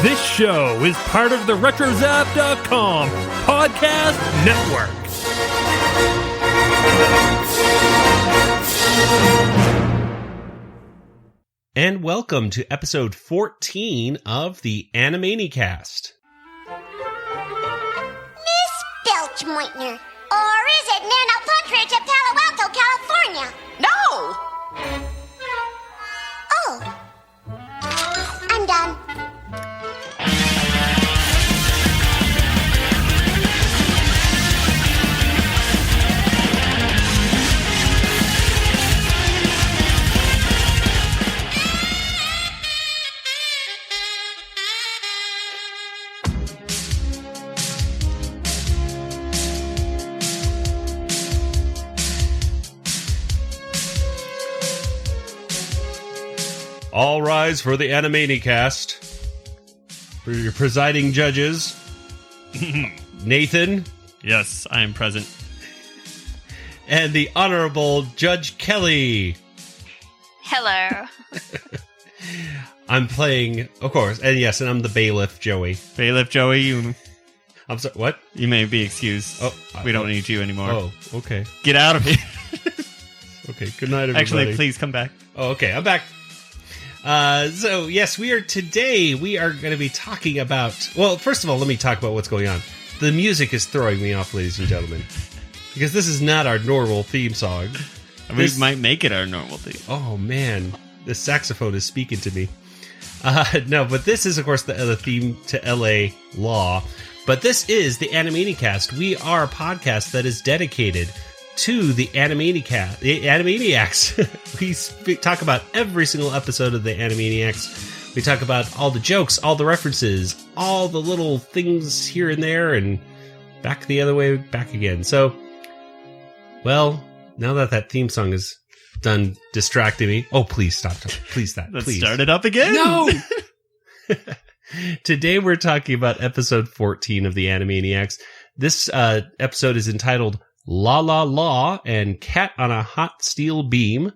This show is part of the RetroZap.com podcast network. And welcome to episode 14 of the Animanicast. Miss Belchmoitner, or is it Nano Puntridge of Palo Alto, California? No! Oh. I'm done. All rise for the Animanicast. For your presiding judges, Nathan. Yes, I am present. And the Honorable Judge Kelly. Hello. I'm playing, of course, and yes, and I'm the bailiff, Joey. Bailiff Joey, I'm sorry, what? you may be excused. Oh, we don't need you anymore. Oh, okay. Get out of here. Okay, good night, everybody. Actually, please come back. Oh, okay, I'm back. So, yes, we are going to be talking about... Well, first of all, let me talk about what's going on. The music is throwing me off, ladies and gentlemen. Because this is not our normal theme song. We might make it our normal theme. Oh, man. The saxophone is speaking to me. No, but this is, of course, the theme to L.A. Law. But this is the Animanicast. We are a podcast that is dedicated to the Animaniacs. We talk about every single episode of the Animaniacs. We talk about all the jokes, all the references, all the little things here and there, and back the other way, back again. So, well, now that theme song is done distracting me. Oh, please stop. Please stop. Let's please. start it up again. No! Today we're talking about episode 14 of the Animaniacs. This episode is entitled La La La and Cat on a Hot Steel Beam.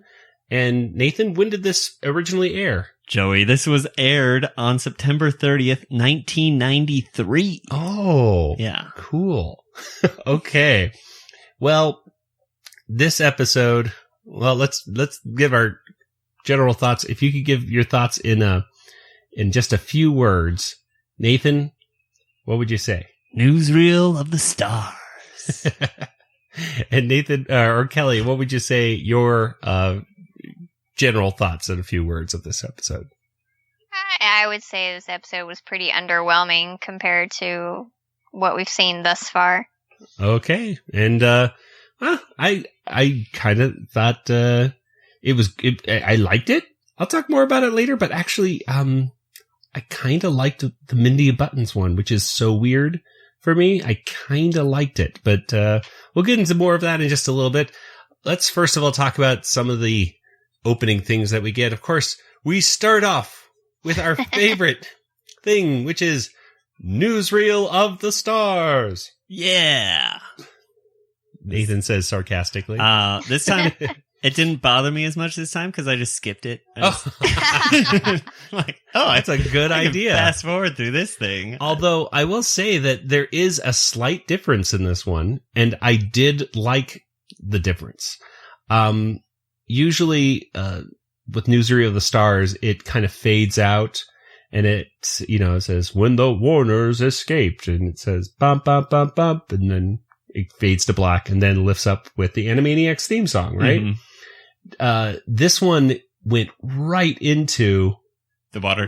And Nathan, when did this originally air? Joey, this was aired on September 30th, 1993. Oh, yeah. Cool. Okay. Well, this episode, well, let's give our general thoughts. If you could give your thoughts in just a few words, Nathan, what would you say? Newsreel of the stars. And Nathan, or Kelly, what would you say your general thoughts in a few words of this episode? I would say this episode was pretty underwhelming compared to what we've seen thus far. Okay. And I kind of thought I liked it. I'll talk more about it later, but actually I kind of liked the Mindy Buttons one, which is so weird for me. I kind of liked it, but we'll get into more of that in just a little bit. Let's first of all talk about some of the opening things that we get. Of course, we start off with our favorite thing, which is Newsreel of the Stars. Yeah. Nathan says sarcastically. This time, it didn't bother me as much this time because I just skipped it. That's a good idea. Fast forward through this thing. Although I will say that there is a slight difference in this one, and I did like the difference. Usually, with Newsreel of the Stars, it kind of fades out, and it says, when the Warners escaped, and it says, bump, bump, bump, bump, and then it fades to black, and then lifts up with the Animaniacs theme song, right? Mm-hmm. This one went right into the water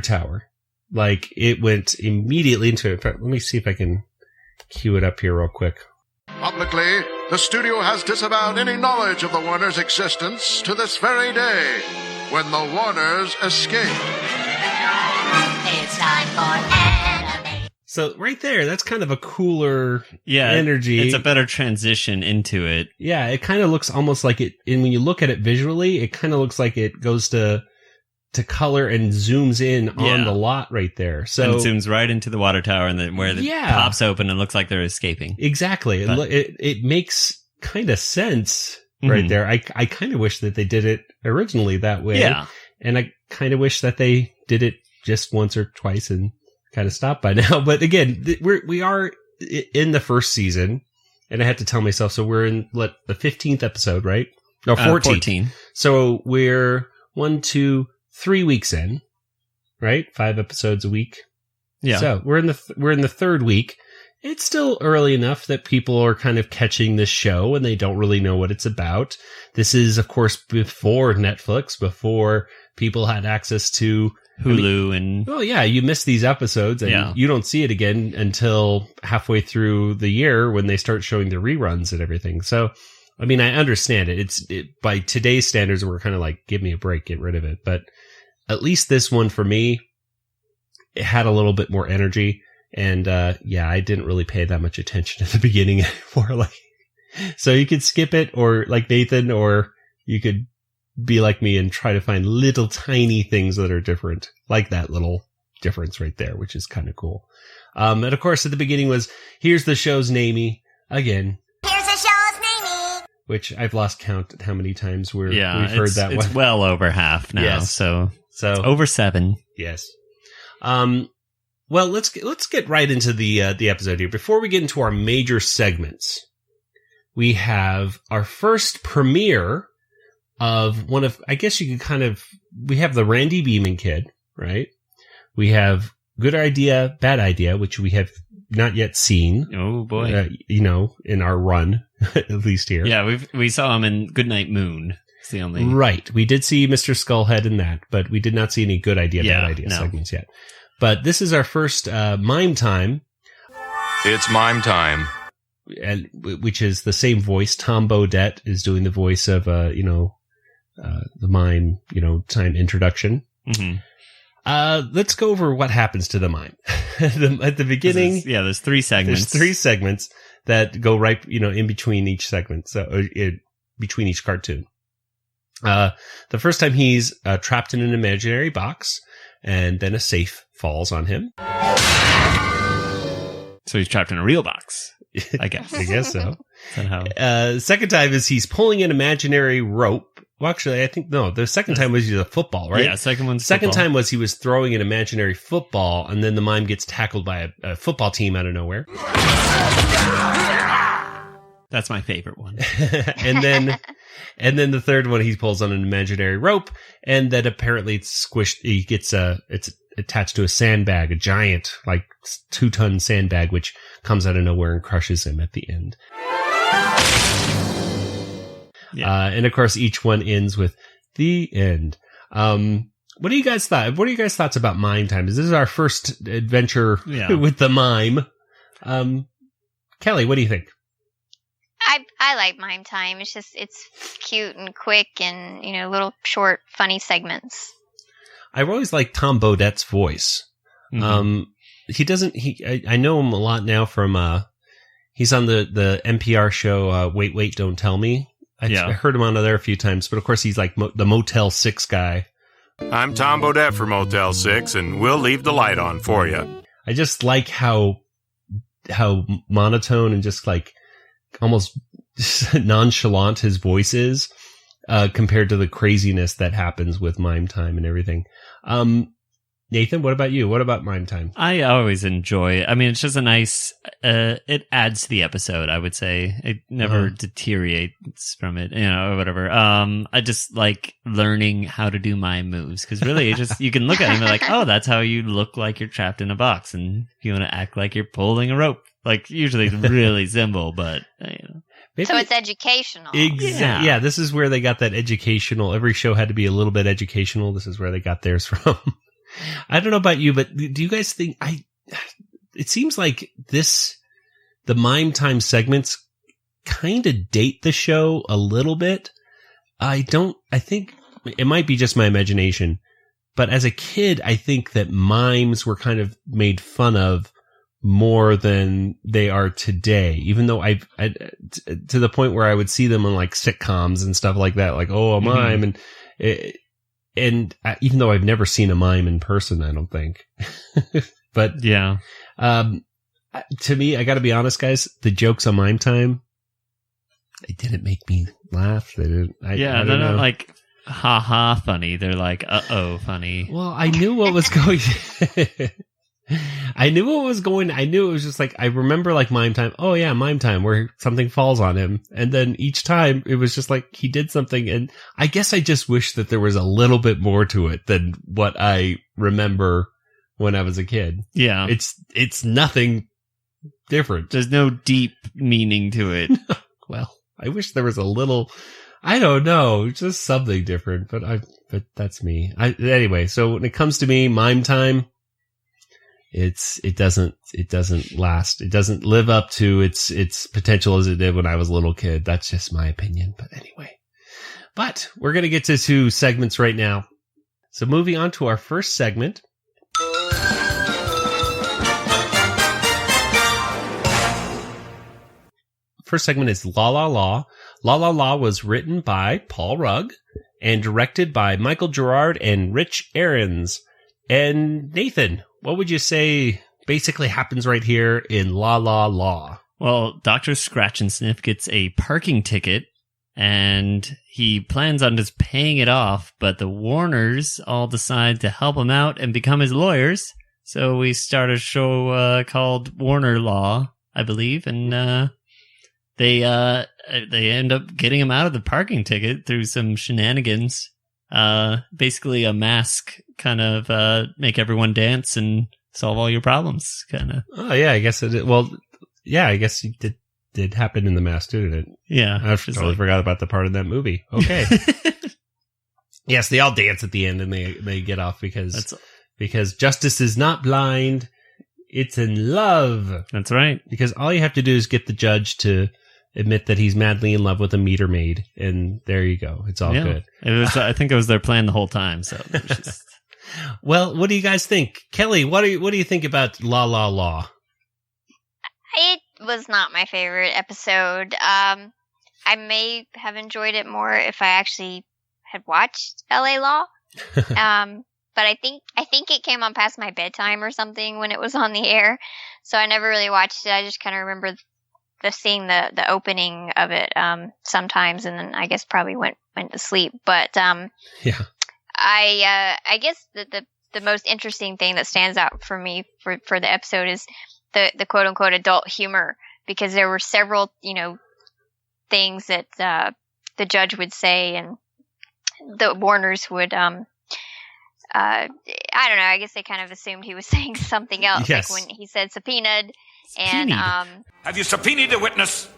tower. Like, it went immediately into it. Let me see if I can cue it up here real quick. Publicly, the studio has disavowed any knowledge of the Warners' existence to this very day, when the Warners escape. It's time for anime. So right there, that's kind of a cooler energy. It's a better transition into it. Yeah, it kind of looks almost like it, and when you look at it visually, it kind of looks like it goes to color and zooms in on the lot right there. So and it zooms right into the water tower, and then where it pops open and looks like they're escaping. Exactly. It makes kind of sense right there. I kind of wish that they did it originally that way. Yeah. And I kind of wish that they did it just once or twice and kind of stopped by now. But again, we are in the first season, and I had to tell myself, so we're in the 15th episode, right? No, 14. So we're 1, 2, 3 weeks in, right? 5 episodes a week. Yeah. So we're in the third week. It's still early enough that people are kind of catching this show and they don't really know what it's about. This is, of course, before Netflix, before people had access to Hulu and... Oh, yeah, you miss these episodes and you don't see it again until halfway through the year when they start showing the reruns and everything. So, I mean, I understand it. By today's standards, we're kind of like, give me a break, get rid of it. But at least this one for me, it had a little bit more energy. And, I didn't really pay that much attention at the beginning anymore. So you could skip it, or like Nathan, or you could be like me and try to find little tiny things that are different, like that little difference right there, which is kind of cool. And of course, at the beginning was, here's the show's namey again. Here's the show's namey. Which I've lost count at how many times we've heard that one. It's well over half now. Yes. So it's over 7. Yes. Well, let's get right into the episode here. Before we get into our major segments, we have our first premiere of one of, I guess you could we have the Randy Beeman Kid, right? We have Good Idea, Bad Idea, which we have not yet seen. Oh boy. In our run, at least here. Yeah, we saw him in Goodnight Moon. It's the only... Right. We did see Mr. Skullhead in that, but we did not see any Good Idea, Bad Idea segments yet. But this is our first mime time. It's mime time. And which is the same voice. Tom Bodett is doing the voice of, the mime, time introduction. Mm-hmm. Let's go over what happens to the mime. At the beginning. There's 3 segments. There's 3 segments that go right, in between each segment. So, between each cartoon. The first time he's trapped in an imaginary box, and then a safe falls on him. So he's trapped in a real box, I guess. I guess so. Somehow. Second time is he's pulling an imaginary rope. Well, actually, I think, no, the second time was a football, right? Yeah, second football. Time was he was throwing an imaginary football, and then the mime gets tackled by a football team out of nowhere. That's my favorite one. and then the third one, he pulls on an imaginary rope, and then apparently it's squished. He gets it's attached to a sandbag, a giant, 2-ton sandbag, which comes out of nowhere and crushes him at the end. Yeah. And of course, each one ends with the end. What do you guys thought? What are you guys' thoughts about Mime Time? This is our first adventure with the mime. Kelly, what do you think? I like Mime Time. It's cute and quick and, little short, funny segments. I've always liked Tom Bodett's voice. Mm-hmm. I know him a lot now from, he's on the NPR show, Wait, Wait, Don't Tell Me. I heard him on there a few times, but of course he's like the Motel 6 guy. I'm Tom Bodett from Motel 6, and we'll leave the light on for you. I just like how monotone and just almost nonchalant his voice is, compared to the craziness that happens with Mime Time and everything. Nathan, what about you? What about Mime Time? I always enjoy it. I mean, it's just a nice, it adds to the episode, I would say. It never deteriorates from it, or whatever. I just like learning how to do mime moves, because really, you can look at it and be like, oh, that's how you look like you're trapped in a box, and you want to act like you're pulling a rope. Usually it's really simple, but, Maybe. So it's educational. Exactly. Yeah, this is where they got that educational. Every show had to be a little bit educational. This is where they got theirs from. I don't know about you, but do you guys think it seems like the Mime Time segments kind of date the show a little bit. I think it might be just my imagination, but as a kid, I think that mimes were kind of made fun of more than they are today, even though I to the point where I would see them on sitcoms and stuff like that, a mime, and even though I've never seen a mime in person, I don't think. But yeah, to me, I got to be honest, guys, the jokes on Mime Time, they didn't make me laugh. They didn't. I don't know. ha funny. They're like, uh-oh funny. Well, I knew what was going. I knew what was going. I knew it was just like, I remember like Mime Time. Oh yeah, Mime Time, where something falls on him. And then each time it was just like he did something. And I guess I just wish that there was a little bit more to it than what I remember when I was a kid. Yeah. It's nothing different. There's no deep meaning to it. Well, I wish there was a little, I don't know, just something different, but that's me. Anyway, so when it comes to me, Mime Time, it doesn't last. It doesn't live up to its potential as it did when I was a little kid. That's just my opinion. But anyway, we're going to get to 2 segments right now. So moving on to our first segment. First segment is La La La. La La La was written by Paul Rugg and directed by Michael Gerard and Rich Ahrens. And Nathan, what would you say basically happens right here in La La La? Well, Dr. Scratchansniff gets a parking ticket, and he plans on just paying it off, but the Warners all decide to help him out and become his lawyers. So we start a show called Warner Law, I believe, and they end up getting him out of the parking ticket through some shenanigans. Basically a mask, kind of make everyone dance and solve all your problems, kind of. Oh yeah, I guess it. Well, yeah, I guess it did happen in The Mask, didn't it? Yeah, I totally forgot about the part of that movie. Okay. Yes, they all dance at the end and they get off because justice is not blind; it's in love. That's right. Because all you have to do is get the judge to admit that he's madly in love with a meter maid, and there you go. It's all good. It was. I think it was their plan the whole time. So, it was just... Well, what do you guys think, Kelly? What do you think about La La La? It was not my favorite episode. I may have enjoyed it more if I actually had watched LA Law. But I think it came on past my bedtime or something when it was on the air, so I never really watched it. I just kind of remember seeing the opening of it sometimes, and then I guess probably went to sleep. But yeah, I guess the most interesting thing that stands out for me for the episode is the quote unquote adult humor, because there were several things that the judge would say and the Warners would I don't know, I guess they kind of assumed he was saying something else. Yes. Like when he said subpoenaed. And have you subpoenaed a witness?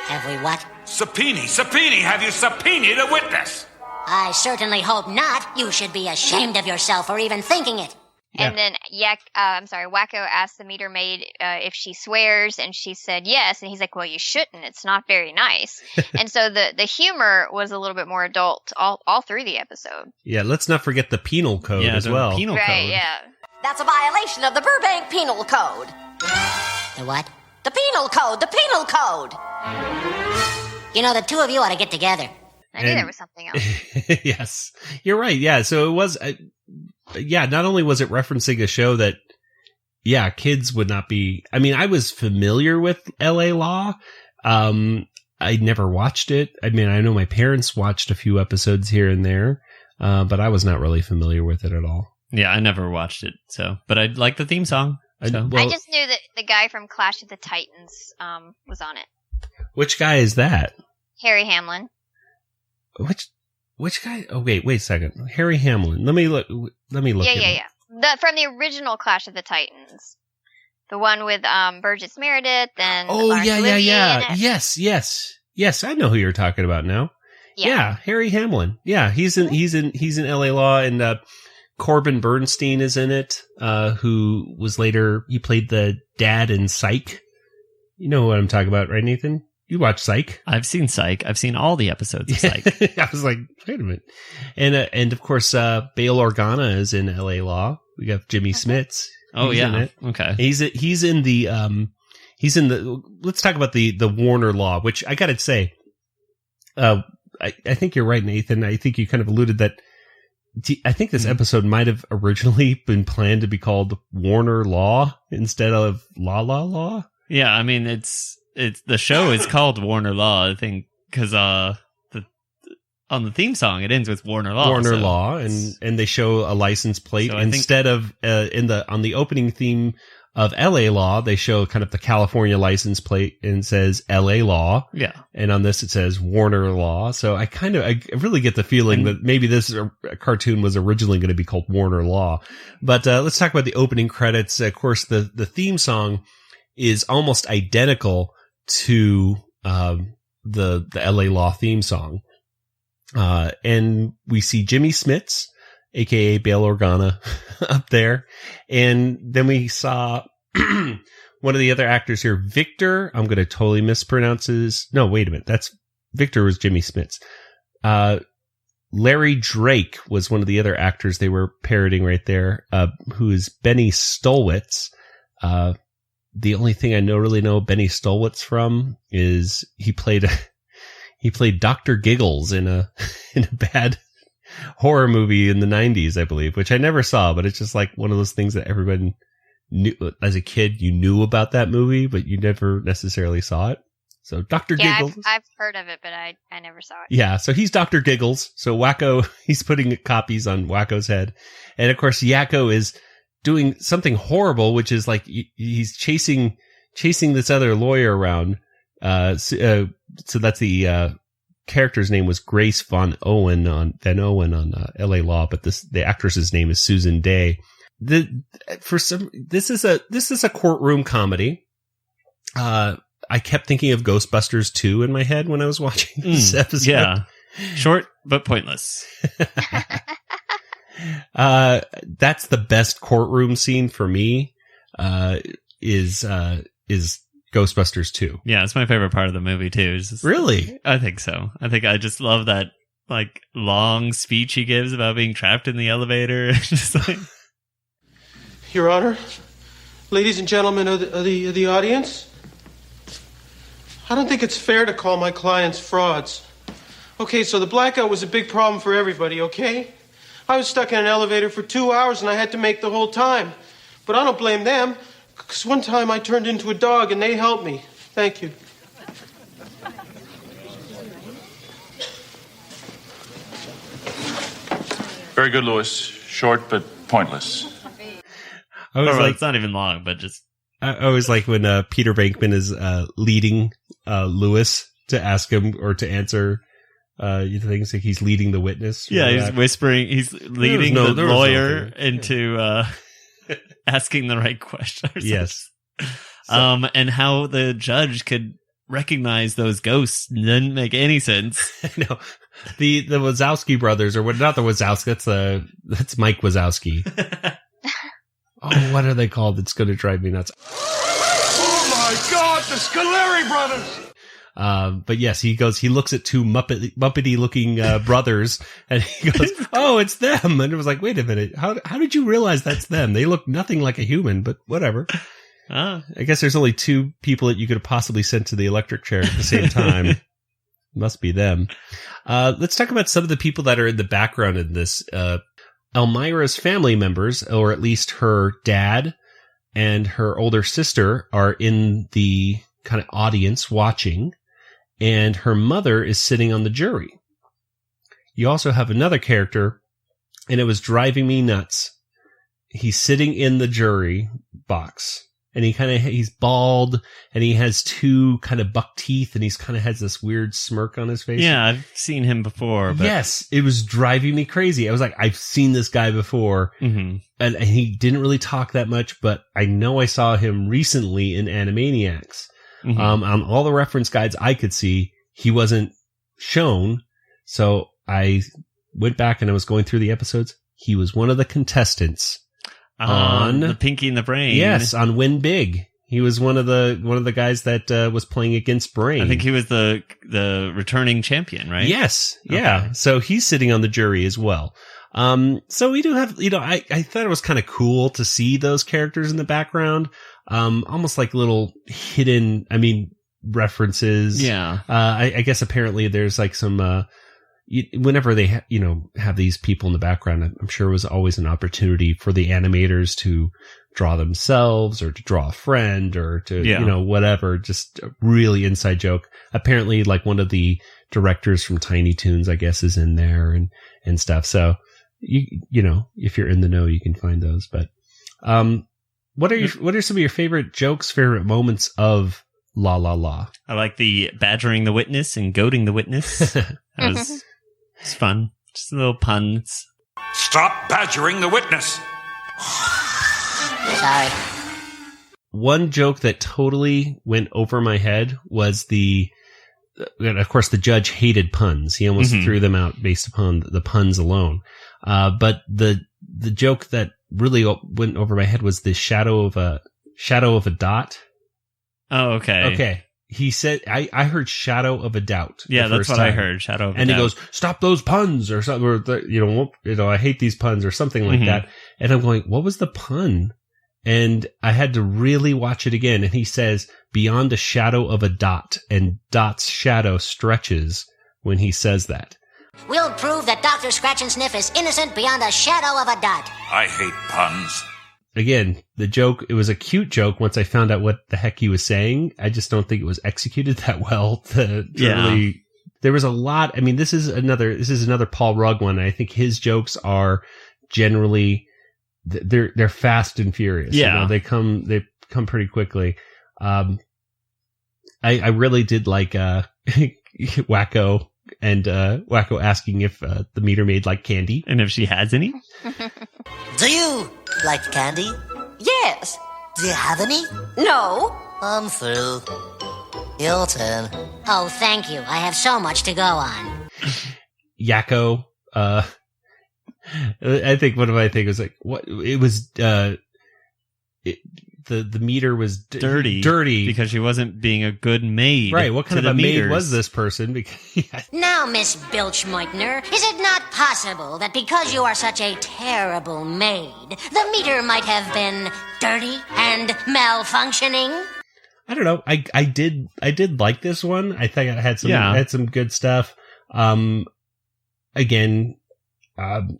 Have we what? Subpoena. Have you subpoenaed a witness? I certainly hope not. You should be ashamed of yourself for even thinking it. And then Wacko asked the meter maid if she swears, and she said yes. And he's like, well, you shouldn't. It's not very nice. And so the humor was a little bit more adult all through the episode. Yeah, let's not forget the penal code as well. Penal right, code. Yeah. That's a violation of the Burbank Penal Code. The what? The Penal Code. The Penal Code. You know, the two of you ought to get together. I knew there was something else. Yes, you're right. Yeah, so it was. Not only was it referencing a show that, kids would not be. I mean, I was familiar with L.A. Law. I never watched it. I mean, I know my parents watched a few episodes here and there, but I was not really familiar with it at all. Yeah, I never watched it. But I like the theme song. So. I just knew that the guy from Clash of the Titans was on it. Which guy is that? Harry Hamlin. Which guy? Oh, wait a second. Harry Hamlin. Let me look. Yeah. From the original Clash of the Titans. The one with Burgess Meredith and Olivier in it. Yes. I know who you're talking about now. Yeah, Harry Hamlin. Yeah, he's in L.A. Law, and Corbin Bernstein is in it. Who was later, he played the dad in Psych. You know what I'm talking about, right, Nathan? You watch Psych? I've seen Psych. I've seen all the episodes of Psych. I was like, wait a minute. And of course, Bail Organa is in L.A. Law. We got Jimmy Smits. Oh, he's in it. Okay. He's in the let's talk about the Warner Law, which I gotta say, I think you're right, Nathan. I think you kind of alluded that. I think this episode might have originally been planned to be called Warner Law instead of La La Law. Yeah, I mean, it's the show is called Warner Law, I think, because on the theme song, it ends with Warner Law. Warner Law, and they show a license plate. So instead of on the opening theme of LA Law, they show kind of the California license plate and says LA Law. Yeah. And on this it says Warner Law. So I really get the feeling that maybe this cartoon was originally going to be called Warner Law. But let's talk about the opening credits. Of course, the theme song is almost identical to the LA Law theme song. And we see Jimmy Smits, aka Bail Organa, up there. And then we saw one of the other actors here, Victor. I'm going to totally mispronounce no, wait a minute. Victor was Jimmy Smits. Larry Drake was one of the other actors they were parroting right there, who is Benny Stolwitz. The only thing I really know Benny Stolwitz from is he played Dr. Giggles in a bad horror movie in the 90s, I believe, which I never saw, but it's just like one of those things that everybody knew as a kid. You knew about that movie, but you never necessarily saw it. So Dr. Giggles. I've heard of it, but I never saw it. Yeah, so he's Dr. Giggles. So Wacko, he's putting copies on Wacko's head. And of course, Yakko is doing something horrible, which is like he's chasing this other lawyer around. So that's the character's name was Grace Van Owen on LA Law, but the actress's name is Susan Day. This is a courtroom comedy. I kept thinking of Ghostbusters 2 in my head when I was watching this episode. Yeah, short but pointless. That's the best courtroom scene for me. Is Ghostbusters 2. Yeah, it's my favorite part of the movie too. Really? I think so. I just love that like long speech he gives about being trapped in the elevator. Just like, Your Honor, ladies and gentlemen of the audience, I don't think it's fair to call my clients frauds. Okay, so the blackout was a big problem for everybody, okay? I was stuck in an elevator for 2 hours and I had to make the whole time. But I don't blame them, because one time I turned into a dog and they helped me. Thank you. Very good, Louis. Short but pointless. It's not even long, but just... I always like when Peter Venkman is leading Louis to ask him or to answer things, like he's leading the witness. Yeah, he's whispering. He's leading the lawyer into asking the right question. Yes. And how the judge could recognize those ghosts didn't make any sense. No, the Wazowski brothers, or not the Wazowski. That's Mike Wazowski. Oh, what are they called? It's going to drive me nuts. Oh my God, the Scoleri brothers! But yes, he looks at two Muppety looking brothers, and he goes, "Oh, it's them!" And it was like, wait a minute, how did you realize that's them? They look nothing like a human, but whatever. I guess there's only two people that you could have possibly sent to the electric chair at the same time. Must be them. Let's talk about some of the people that are in the background in this. Elmira's family members, or at least her dad and her older sister, are in the kind of audience watching, and her mother is sitting on the jury. You also have another character, and it was driving me nuts. He's sitting in the jury box, and he's bald, and he has two kind of buck teeth, and he's kind of has this weird smirk on his face. Yeah, I've seen him before. But... Yes, it was driving me crazy. I was like, I've seen this guy before, and he didn't really talk that much, but I know I saw him recently in Animaniacs. On all the reference guides I could see, he wasn't shown, so I went back and I was going through the episodes. He was one of the contestants on the Pinky and the Brain. Yes, on Win Big. He was one of the guys that was playing against Brain. I think he was the returning champion, right? Yes, yeah. Okay. So he's sitting on the jury as well. So we do have, I thought it was kind of cool to see those characters in the background. Almost like little hidden, references. Yeah. I guess apparently there's like some, whenever they have these people in the background, I'm sure it was always an opportunity for the animators to draw themselves or to draw a friend or to, whatever, just a really inside joke. Apparently, like one of the directors from Tiny Toons, I guess, is in there and stuff. So, if you're in the know, you can find those. But, what are some of your favorite jokes, favorite moments of La La La? I like the badgering the witness and goading the witness. That was it's fun. Just little puns. Stop badgering the witness. Sorry. One joke that totally went over my head was of course, the judge hated puns. He almost threw them out based upon the puns alone. But the joke that really went over my head was the shadow of a dot. Oh, okay. Okay. He said, I heard shadow of a doubt. Yeah, that's what I heard. Shadow of a doubt. And he goes, stop those puns or something, or, I hate these puns or something like that. And I'm going, what was the pun? And I had to really watch it again. And he says, beyond a shadow of a dot, and dot's shadow stretches when he says that. We'll prove that Dr. Scratchansniff is innocent beyond a shadow of a dot. I hate puns. Again, the joke, it was a cute joke once I found out what the heck he was saying. I just don't think it was executed that well to really, there was a lot. I mean, this is another Paul Rugg one. I think his jokes are generally, they're fast and furious. Yeah. They come pretty quickly. I really did like, Wacko and, Wacko asking if, the meter maid liked candy. And if she has any. Do you like candy? Yes. Do you have any? No. I'm through. Your turn. Oh, thank you. I have so much to go on. Yakko, I think one of my things was like, what it was, the meter was dirty because she wasn't being a good maid. Right. What kind of a maid was this person? Because Now, Miss Bilchmeutner, is it not possible that because you are such a terrible maid, the meter might have been dirty and malfunctioning? I don't know. I did like this one. I think I had some good stuff. Again, I'm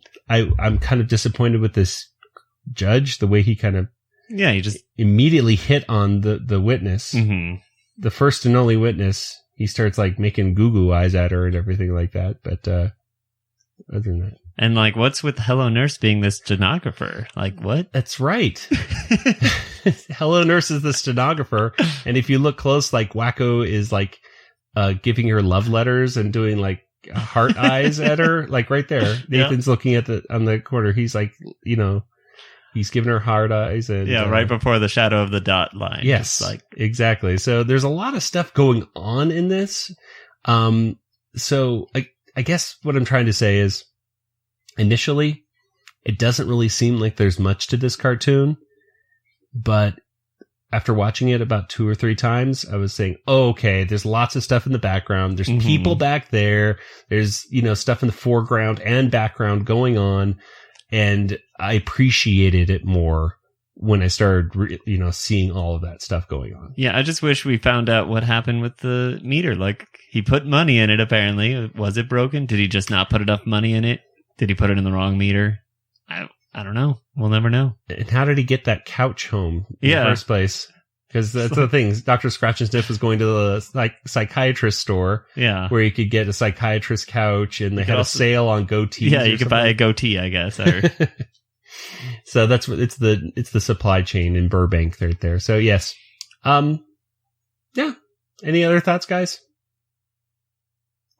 kind of disappointed with this judge, the way he kind of he just immediately hit on the witness, the first and only witness. He starts like making goo eyes at her and everything like that. But other than that, and like, what's with Hello Nurse being the stenographer? Like, what? That's right. Hello Nurse is the stenographer, and if you look close, like Wacko is like giving her love letters and doing like heart eyes at her, like right there. Nathan's looking at on the corner. He's like, he's giving her hard eyes. And right before the shadow of the dot line. Yes, exactly. So there's a lot of stuff going on in this. So I guess what I'm trying to say is, initially, it doesn't really seem like there's much to this cartoon, but after watching it about 2 or 3 times, I was saying, oh, okay, there's lots of stuff in the background. There's people back there. There's, stuff in the foreground and background going on. And I appreciated it more when I started, seeing all of that stuff going on. Yeah, I just wish we found out what happened with the meter. Like, he put money in it, apparently. Was it broken? Did he just not put enough money in it? Did he put it in the wrong meter? I don't know. We'll never know. And how did he get that couch home in the first place? Because that's the thing. Dr. Scratchansniff was going to the psychiatrist store, where you could get a psychiatrist couch, and they had a sale on goatees. Yeah, you could buy a goatee, I guess. So that's what it's the supply chain in Burbank right there. So yes, yeah. Any other thoughts, guys?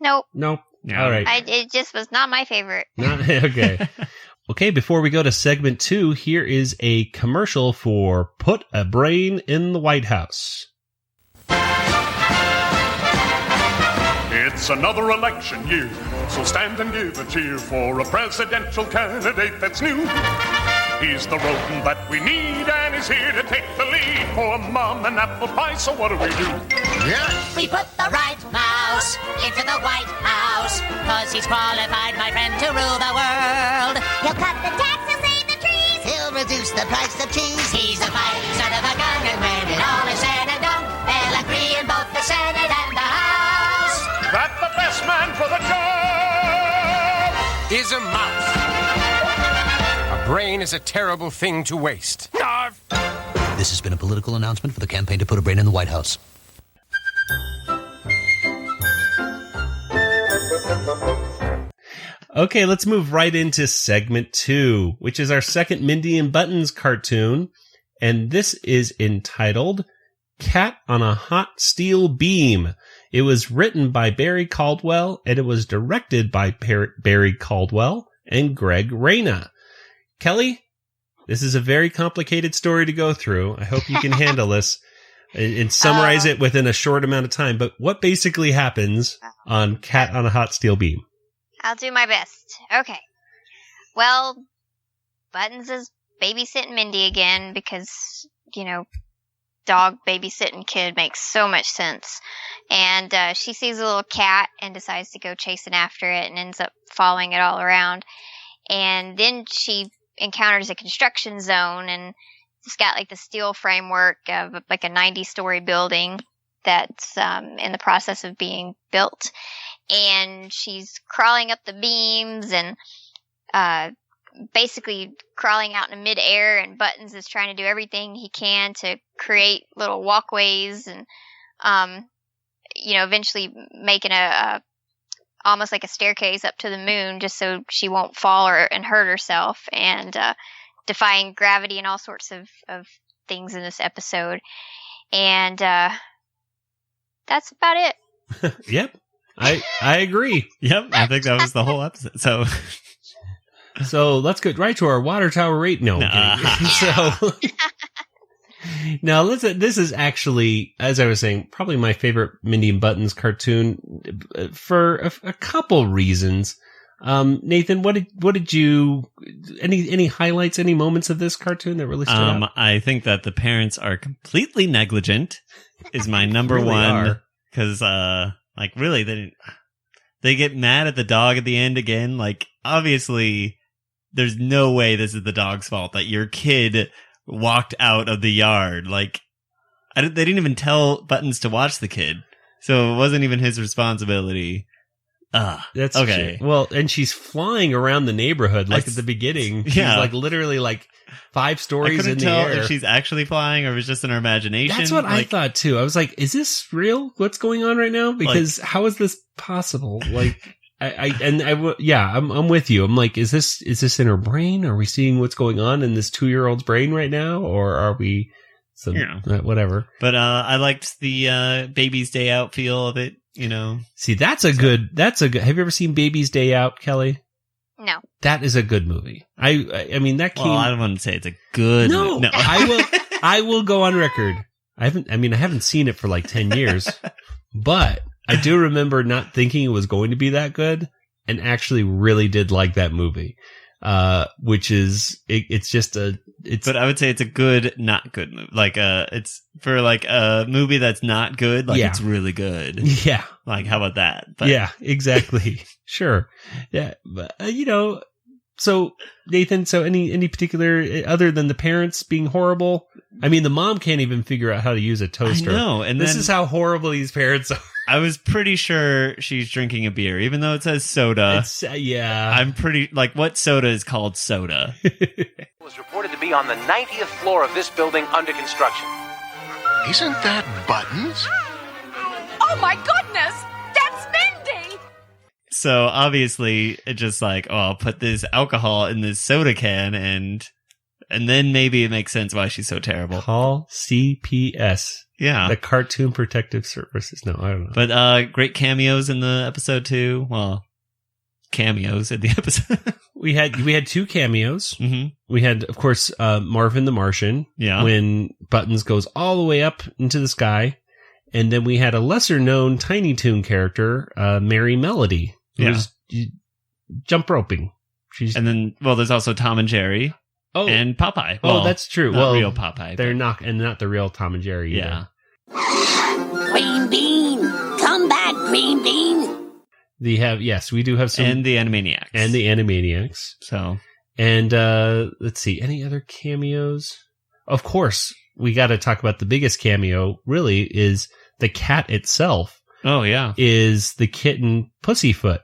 Nope. All right. It just was not my favorite. Okay. Okay, before we go to segment 2, here is a commercial for Put a Brain in the White House. It's another election year, so stand and give a cheer for a presidential candidate that's new. He's the rodent that we need, and he's here to take the lead for mom and apple pie, so what do? Yes! We put the right mouse into the White House, 'cause he's qualified, my friend, to rule the world. He'll cut the tax, he'll save the trees. He'll reduce the price of cheese. He's a fighting son of a gun, and when it all is said and done, they'll agree in both the Senate and the House that the best man for the job is a mouse. A brain is a terrible thing to waste. This has been a political announcement for the campaign to put a brain in the White House. Okay, let's move right into segment 2, which is our second Mindy and Buttons cartoon. And this is entitled Cat on a Hot Steel Beam. It was written by Barry Caldwell, and it was directed by Barry Caldwell and Greg Reyna. Kelly, this is a very complicated story to go through. I hope you can handle this and summarize it within a short amount of time. But what basically happens on Cat on a Hot Steel Beam? I'll do my best. Okay. Well, Buttons is babysitting Mindy again because, dog babysitting kid makes so much sense. And she sees a little cat and decides to go chasing after it and ends up following it all around. And then she encounters a construction zone, and it's got like the steel framework of like a 90-story building that's in the process of being built. And she's crawling up the beams and basically crawling out in midair, and Buttons is trying to do everything he can to create little walkways and, eventually making a almost like a staircase up to the moon just so she won't fall and hurt herself, and defying gravity and all sorts of things in this episode. And that's about it. Yep. I agree. Yep, I think that was the whole episode. So let's get right to our water tower rate. No, so now this is actually, as I was saying, probably my favorite Mindy and Buttons cartoon for a couple reasons. Nathan, what did you any highlights, any moments of this cartoon that really stood out? I think that the parents are completely negligent is my number really one, because really they get mad at the dog at the end again. Like, obviously there's no way this is the dog's fault that your kid walked out of the yard. Like, they didn't even tell Buttons to watch the kid, so it wasn't even his responsibility. That's okay. True. Well, and she's flying around the neighborhood at the beginning. She's literally 5 stories in the air. I couldn't tell if she's actually flying or if it's just in her imagination. That's what I thought too. I was like, is this real? What's going on right now? Because how is this possible? I'm with you. I'm like, is this in her brain? Are we seeing what's going on in this 2-year-old's brain right now? Or are we whatever? But I liked the Baby's Day Out feel of it. See, that's a good. Have you ever seen Baby's Day Out, Kelly? No. That is a good movie. I mean, that came. Well, I don't want to say it's a good movie. No. I will go on record. I haven't seen it for 10 years, but I do remember not thinking it was going to be that good, and actually really did like that movie. Which is, but I would say it's a good, not good movie. It's for a movie that's not good. It's really good. Yeah. How about that? But, yeah, exactly. Sure. Yeah. But, so Nathan, any particular, other than the parents being horrible? I mean, the mom can't even figure out how to use a toaster. I know. And this is how horrible these parents are. I was pretty sure she's drinking a beer, even though it says soda. I'm pretty, what soda is called soda? Was reported to be on the 90th floor of this building under construction. Isn't that Buttons? Oh my goodness! That's Mindy! So obviously, it's just I'll put this alcohol in this soda can, and then maybe it makes sense why she's so terrible. Call CPS. Yeah. The Cartoon Protective Services. No, I don't know. But great cameos in the episode too. Well, cameos in the episode. we had 2 cameos. Mm-hmm. We had, of course, Marvin the Martian. Yeah. When Buttons goes all the way up into the sky. And then we had a lesser known Tiny Toon character, Mary Melody, who was jump roping. And then, there's also Tom and Jerry. Oh, and Popeye. That's true. Not real Popeye. They're not the real Tom and Jerry. Yeah. Green Bean, come back, Green Bean. We do have some, and the Animaniacs. So, and let's see, any other cameos? Of course, we got to talk about the biggest cameo. Really, is the cat itself. Oh yeah, is the kitten Pussyfoot.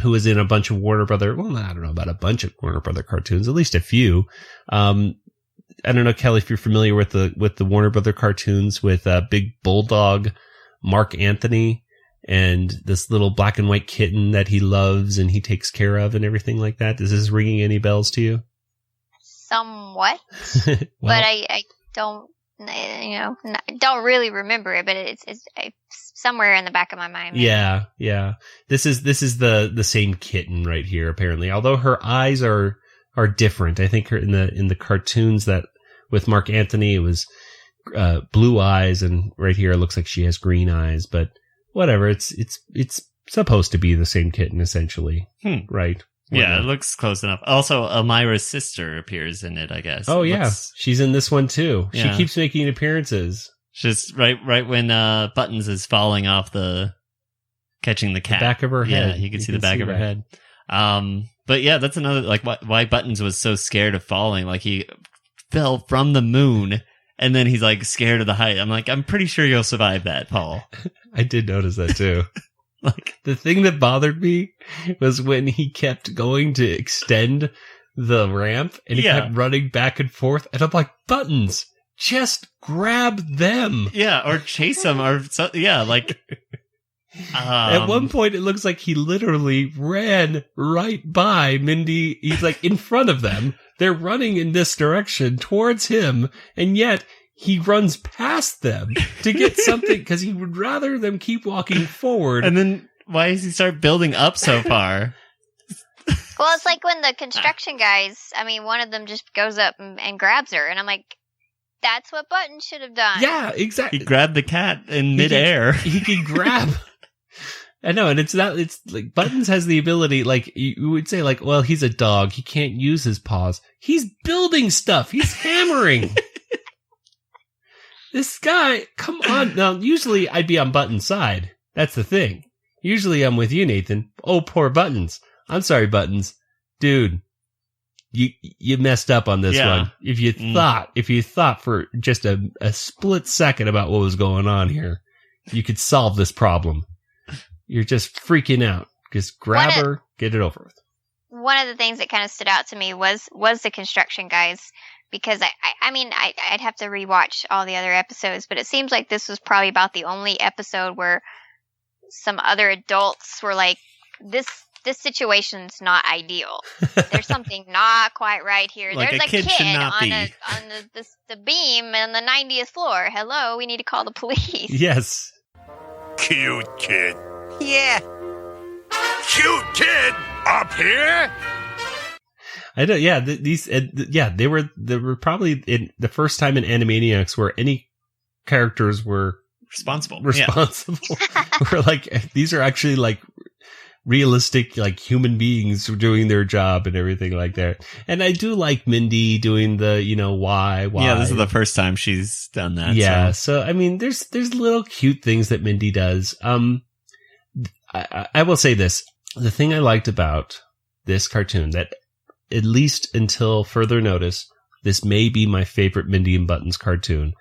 who was in a bunch of Warner Brother. Well, I don't know about a bunch of Warner Brother cartoons, at least a few. I don't know, Kelly, if you're familiar with the Warner Brother cartoons with Big Bulldog, Mark Anthony, and this little black and white kitten that he loves and he takes care of and everything like that. Is this ringing any bells to you? Somewhat, Well, but I don't, don't really remember it. But it's somewhere in the back of my mind. Maybe. Yeah. This is the same kitten right here, apparently. Although her eyes are different. I think in the cartoons that with Mark Anthony, it was blue eyes, and right here it looks like she has green eyes. But whatever, it's supposed to be the same kitten essentially, right? Yeah, it looks close enough. Also, Elmira's sister appears in it, I guess. Oh, yeah. She's in this one, too. Yeah. She keeps making appearances. Just right when Buttons is falling off catching the cat. The back of her head. Yeah, you can see the back of her head. But yeah, that's another, like, why Buttons was so scared of falling. Like, he fell from the moon, and then he's, like, scared of the height. I'm like, I'm pretty sure you'll survive that, Paul. I did notice that, too. Like, the thing that bothered me was when he kept going to extend the ramp and he kept running back and forth. And I'm like, Buttons, just grab them. Yeah, or chase them. Like. At one point, it looks like he literally ran right by Mindy. He's like in front of them. They're running in this direction towards him. And yet he runs past them to get something because he would rather them keep walking forward. And then why does he start building up so far? Well, it's like when the construction guys, one of them just goes up and grabs her. And I'm like, that's what Button should have done. Yeah, exactly. He grabbed the cat in midair. He can grab. I know, and it's like Buttons has the ability, like you would say, like, well, he's a dog. He can't use his paws. He's building stuff. He's hammering. This guy, come on. Now, usually I'd be on Buttons' side. That's the thing. Usually I'm with you, Nathan. Oh, poor Buttons. I'm sorry, Buttons. Dude, you messed up on this one. If you thought for just a split second about what was going on here, you could solve this problem. You're just freaking out. Just grab her, get it over with. One of the things that kind of stood out to me was the construction guys. Because I'd have to rewatch all the other episodes, but it seems like this was probably about the only episode where some other adults were like, this situation's not ideal. There's something not quite right here. Like There's a kid on the beam on the 90th floor. Hello, we need to call the police. Yes. Cute kid. Yeah. Cute kid up here? I know. Yeah, they were probably in the first time in Animaniacs where any characters were responsible. Yeah. We're like, these are actually like realistic, like human beings doing their job and everything like that. And I do like Mindy doing the, why. Yeah, this is the first time she's done that. Yeah. So there's little cute things that Mindy does. I will say this. The thing I liked about this cartoon that, at least until further notice, this may be my favorite Mindy and Buttons cartoon.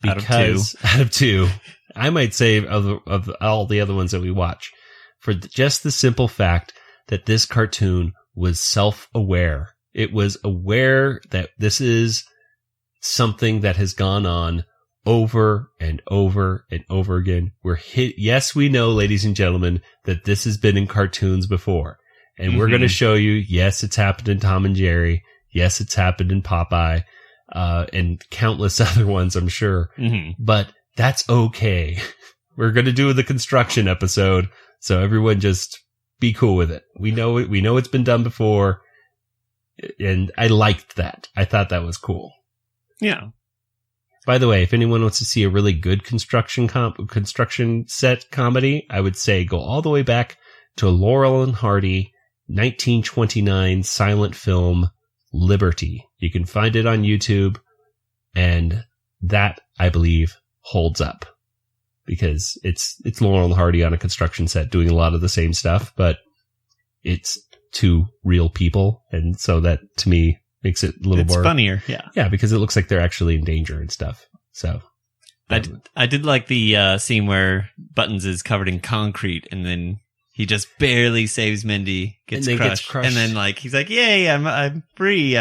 Because out of two, I might say of all the other ones that we watch, for just the simple fact that this cartoon was self-aware. It was aware that this is something that has gone on over and over and over again. Yes, we know, ladies and gentlemen, that this has been in cartoons before. And we're going to show you, yes, it's happened in Tom and Jerry. Yes, it's happened in Popeye, and countless other ones, I'm sure. Mm-hmm. But that's okay. We're going to do the construction episode, so everyone just be cool with it. We know it's been done before, and I liked that. I thought that was cool. Yeah. By the way, if anyone wants to see a really good construction set comedy, I would say go all the way back to Laurel and Hardy 1929 silent film Liberty. You can find it on YouTube, and that, I believe, holds up because it's Laurel and Hardy on a construction set doing a lot of the same stuff, but it's two real people, and so that to me makes it a little more funnier. Yeah, because it looks like they're actually in danger and stuff. So I did like the scene where Buttons is covered in concrete and then He just barely saves Mindy, gets crushed, and then like he's like, "Yay, I'm free."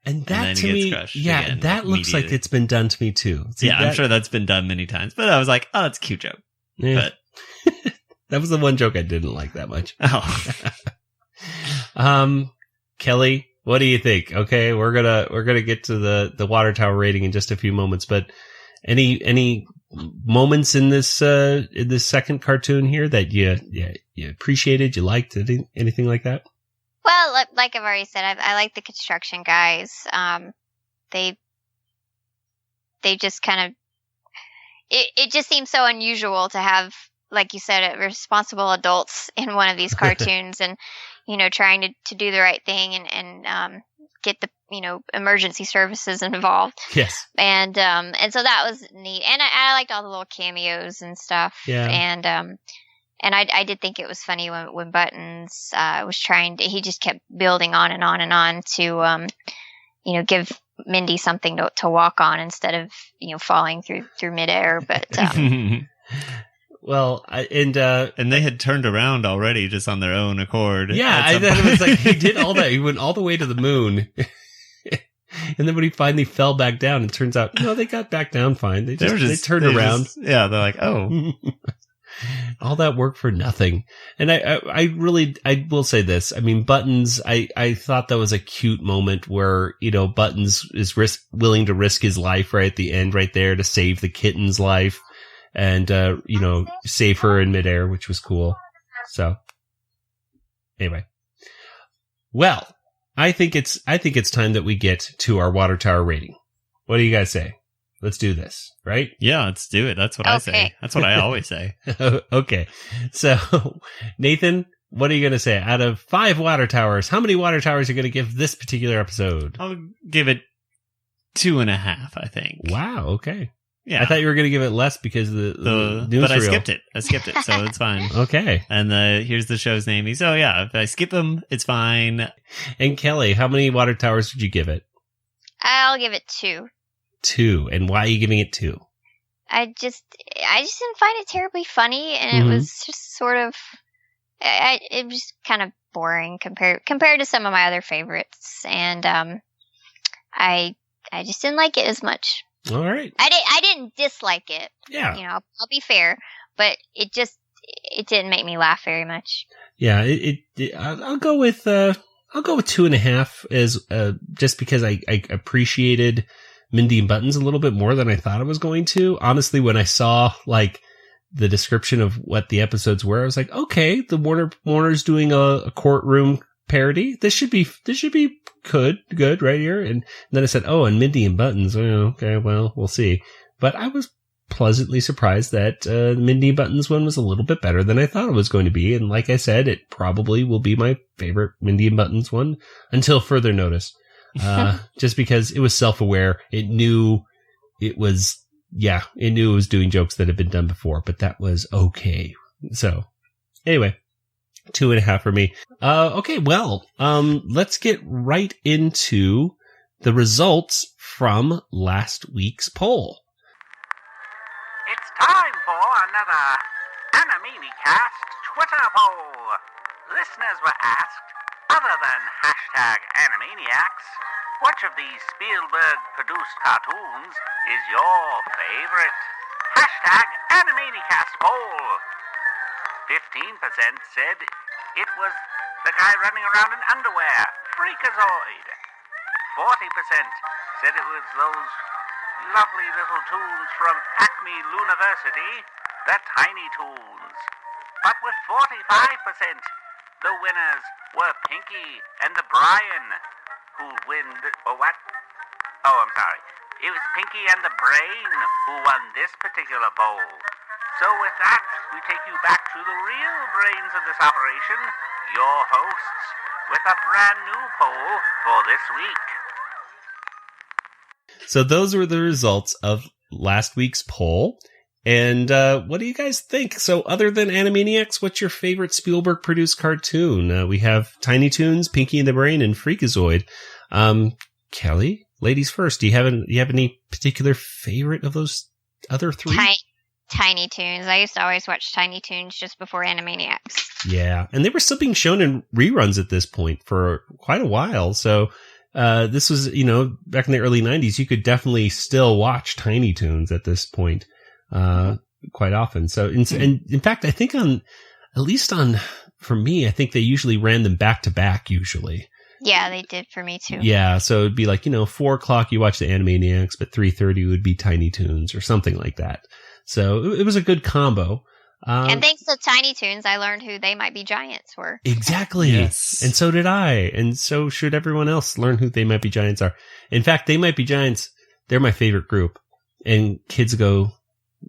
And that to me, yeah, that looks like it's been done to me too. See, yeah, I'm sure that's been done many times, but I was like, "Oh, that's a cute joke." Yeah. But that was the one joke I didn't like that much. Oh, Kelly, what do you think? Okay, we're gonna get to the water tower rating in just a few moments, but any moments in this second cartoon here that you appreciated, you liked, anything like that? Well, like I've already said, I like the construction guys. They just kind of it just seems so unusual to have, like you said, responsible adults in one of these cartoons, and trying to do the right thing and get the emergency services involved. Yes. And so that was neat, and I liked all the little cameos and stuff. Yeah. And I did think it was funny when Buttons was he just kept building on and on and on to give Mindy something to walk on instead of falling through midair. But well, and they had turned around already just on their own accord. Yeah, I thought it was like he did all that. He went all the way to the moon. And then when he finally fell back down, it turns out, they got back down fine. They turned around. They're like, oh. All that work for nothing. And I will say this. I mean, Buttons, I thought that was a cute moment where, Buttons is willing to risk his life right at the end, right there, to save the kitten's life and, save her in midair, which was cool. So anyway, well, I think it's time that we get to our water tower rating. What do you guys say? Let's do this, right? Yeah, let's do it. That's what I say. That's what I always say. Okay. So, Nathan, what are you going to say? Out of 5 water towers, how many water towers are you going to give this particular episode? I'll give it 2.5, I think. Wow, okay. Yeah. I thought you were going to give it less because of the newsreel. But I skipped it, so it's fine. Okay. And here's the show's name. If I skip them, it's fine. And Kelly, how many water towers would you give it? I'll give it 2. 2. And why are you giving it 2? I just didn't find it terribly funny, and it was just sort of it was kind of boring compared to some of my other favorites, and I just didn't like it as much. All right. I didn't dislike it. Yeah. I'll be fair, but it didn't make me laugh very much. Yeah, I'll go with 2.5 as just because I appreciated Mindy and Buttons a little bit more than I thought I was going to. Honestly, when I saw like the description of what the episodes were, I was like, okay, the Warner's doing a courtroom parody. This should be good right here. And then I said, oh, and Mindy and Buttons. Oh, okay, well, we'll see. But I was pleasantly surprised that Mindy and Buttons one was a little bit better than I thought it was going to be. And like I said, it probably will be my favorite Mindy and Buttons one until further notice. Just because it was self-aware. It knew it was doing jokes that had been done before, but that was okay. So anyway, 2.5 for me. Okay, well, let's get right into the results from last week's poll. It's time for another Animanicast Twitter poll. Listeners were asked, other than #Animaniacs, which of these Spielberg-produced cartoons is your favorite? #Animanicast poll. 15% said it was the guy running around in underwear, Freakazoid. 40% said it was those lovely little tunes from Acme Luniversity, the Tiny Toons. But with 45%, the winners were Pinky and the Brian, who win what? Oh, I'm sorry. It was Pinky and the Brain who won this particular poll. So with that, we take you back to the real brains of this operation, your hosts, with a brand new poll for this week. So those were the results of last week's poll. And what do you guys think? So other than Animaniacs, what's your favorite Spielberg-produced cartoon? We have Tiny Toons, Pinky and the Brain, and Freakazoid. Kelly, ladies first. Do you have any particular favorite of those other 3? Tiny Toons. I used to always watch Tiny Toons just before Animaniacs. Yeah, and they were still being shown in reruns at this point for quite a while. So this was, back in the early 90s, you could definitely still watch Tiny Toons at this point quite often. So, and in fact, I think for me, I think they usually ran them back to back usually. Yeah, they did for me too. Yeah, so it'd be like, 4:00 you watch the Animaniacs, but 3:30 would be Tiny Toons or something like that. So it was a good combo. And thanks to Tiny Toons, I learned who They Might Be Giants were. Exactly. Yes. And so did I. And so should everyone else learn who They Might Be Giants are. In fact, They Might Be Giants, they're my favorite group. And kids go,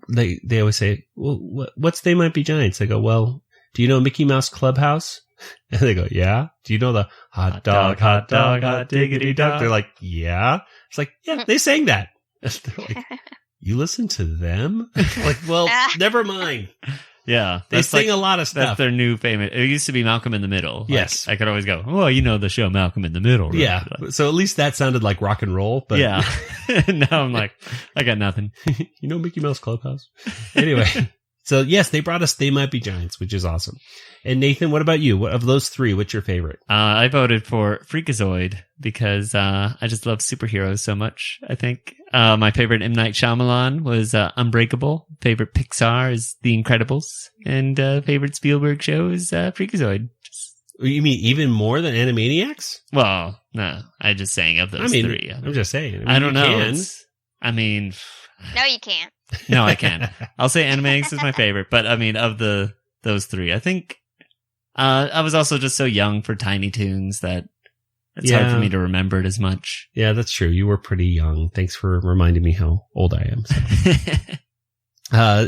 they always say, well, what's They Might Be Giants? I go, well, do you know Mickey Mouse Clubhouse? And they go, yeah. Do you know the hot dog, hot diggity dog? They're like, yeah. It's like, yeah, they sang that. They're like, you listen to them? Like, well, never mind. Yeah. They sing a lot of stuff. That's their new famous. It used to be Malcolm in the Middle. Like, yes. I could always go, well, the show Malcolm in the Middle. Right? Yeah. So at least that sounded like rock and roll. But yeah. Now I'm like, I got nothing. Mickey Mouse Clubhouse? Anyway. So yes, they brought us They Might Be Giants, which is awesome. And Nathan, what about you? What of those three, what's your favorite? I voted for Freakazoid because I just love superheroes so much, I think. My favorite M. Night Shyamalan was Unbreakable. Favorite Pixar is The Incredibles. And favorite Spielberg show is Freakazoid. You mean even more than Animaniacs? Well, no. I just saying of those three. I'm just saying. I don't know. No, you can't. No, I can't. I'll say Animaniacs is my favorite, but of those three, I think I was also just so young for Tiny Toons that it's hard for me to remember it as much. Yeah, that's true. You were pretty young. Thanks for reminding me how old I am. So.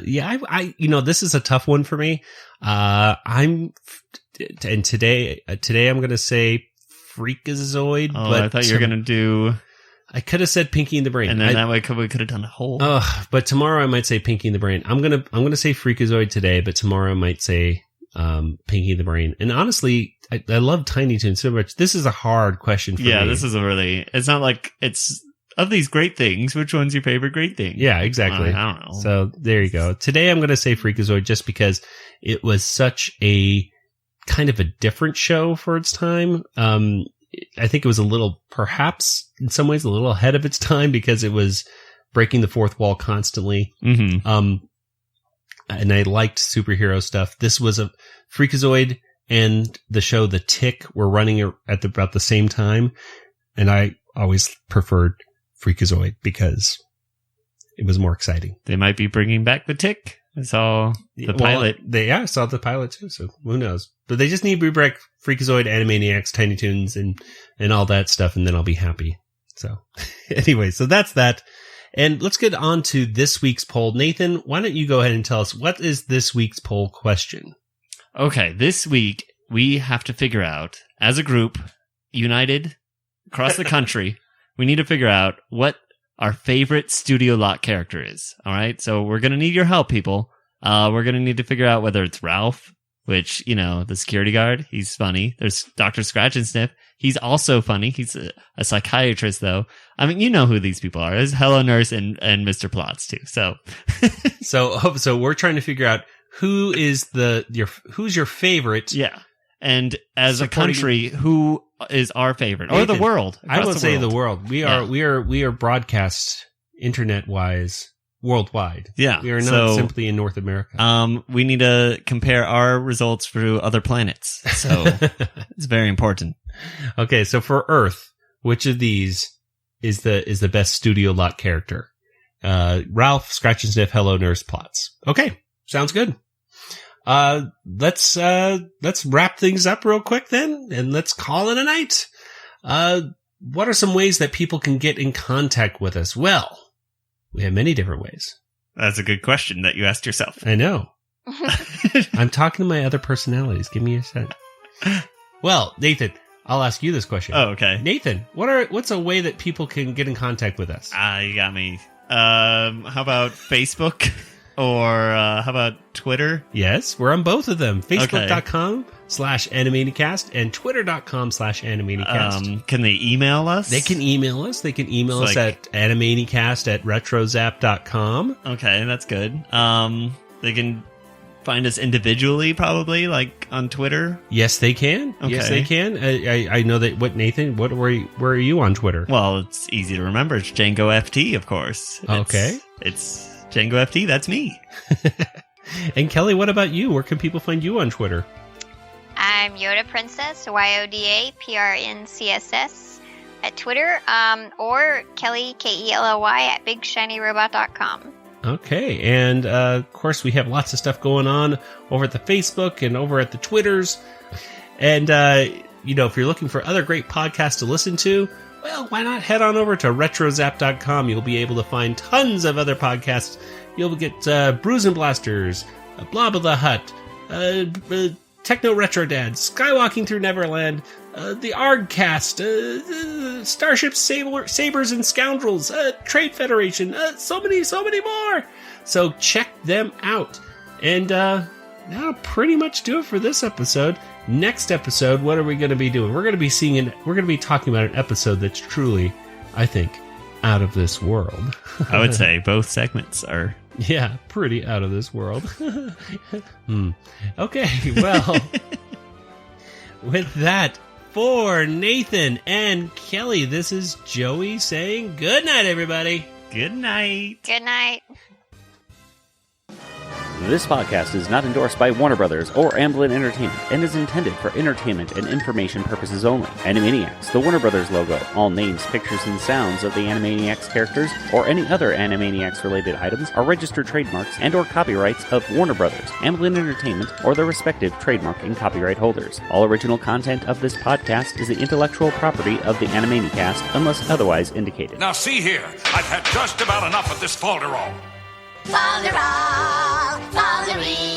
This is a tough one for me. Today I'm going to say Freakazoid. Oh, but I thought you were going to do. I could have said Pinky and the Brain, and then that way we could have done a whole. But tomorrow I might say Pinky and the Brain. I'm gonna say Freakazoid today, but tomorrow I might say Pinky and the Brain. And honestly, I love Tiny Toons so much. This is a hard question for me. Yeah, this is it's not like it's of these great things. Which one's your favorite great thing? Yeah, exactly. I don't know. So there you go. Today I'm gonna say Freakazoid just because it was such a kind of a different show for its time. I think it was perhaps in some ways a little ahead of its time because it was breaking the fourth wall constantly. Mm-hmm. And I liked superhero stuff. This was a Freakazoid and the show The Tick were running at about the same time. And I always preferred Freakazoid because it was more exciting. They might be bringing back The Tick. I saw the pilot. I saw the pilot too, so who knows? But they just need to bring back Freakazoid, Animaniacs, Tiny Toons, and all that stuff, and then I'll be happy. So anyway, so that's that. And let's get on to this week's poll. Nathan, why don't you go ahead and tell us what is this week's poll question? Okay, this week we have to figure out, as a group, united across the country, we need to figure out what our favorite Studio Lot character is. All right. So we're going to need your help, people. We're going to need to figure out whether it's Ralph, which, the security guard. He's funny. There's Dr. Scratchansniff. He's also funny. He's a psychiatrist, though. I mean, you know who these people are. There's Hello Nurse and Mr. Plotz, too. So, so we're trying to figure out who is who's your favorite. Yeah. And as a country, who is our favorite, or the world? I would say the world. We are broadcast internet wise worldwide. Yeah, we are not simply in North America. We need to compare our results to other planets. So it's very important. Okay, so for Earth, which of these is the best Studio Lot character? Ralph, Scratchansniff, Hello Nurse, Plotz. Okay, sounds good. Let's wrap things up real quick then, and let's call it a night. What are some ways that people can get in contact with us? Well, we have many different ways. That's a good question that you asked yourself. I know. I'm talking to my other personalities. Give me a sec. Well, Nathan, I'll ask you this question. Oh, okay. Nathan, what's a way that people can get in contact with us? You got me. How about Facebook? Or how about Twitter? Yes, we're on both of them. Facebook.com Facebook.com/Animanicast and Twitter.com/Animanicast. Can they email us? They can email us. They can email us at Animanicast@RetroZap.com. Okay, that's good. They can find us individually, probably, like on Twitter. Yes, they can. Okay. Yes, they can. I know that. What, Nathan? Where are you on Twitter? Well, it's easy to remember. It's Django FT, of course. Okay. It's Django FT. That's me. And Kelly, what about you? Where can people find you on Twitter? I'm Yoda Princess, YODAPRNCSS at Twitter, or Kelly, KELLY at BigShinyRobot.com. Okay, and of course we have lots of stuff going on over at the Facebook and over at the Twitters. And, if you're looking for other great podcasts to listen to, well, why not head on over to RetroZap.com. You'll be able to find tons of other podcasts. You'll get Brews and Blasters, Blah Blah the Hut, Techno Retro Dad, Skywalking Through Neverland, the ArgCast, Starship Sabers and Scoundrels, Trade Federation, so many more. So check them out. And that'll pretty much do it for this episode. Next episode, what are we going to be doing? We're going to be talking about an episode that's truly, I think, out of this world. I would say both segments are. Yeah, pretty out of this world. Okay, well, with that, for Nathan and Kelly, this is Joey saying good night, everybody. Good night. Good night. This podcast is not endorsed by Warner Brothers or Amblin Entertainment and is intended for entertainment and information purposes only. Animaniacs, the Warner Brothers logo, all names, pictures, and sounds of the Animaniacs characters or any other Animaniacs-related items are registered trademarks and or copyrights of Warner Brothers, Amblin Entertainment, or their respective trademark and copyright holders. All original content of this podcast is the intellectual property of the Animanicast unless otherwise indicated. Now see here, I've had just about enough of this folderol. Folderol, foldery.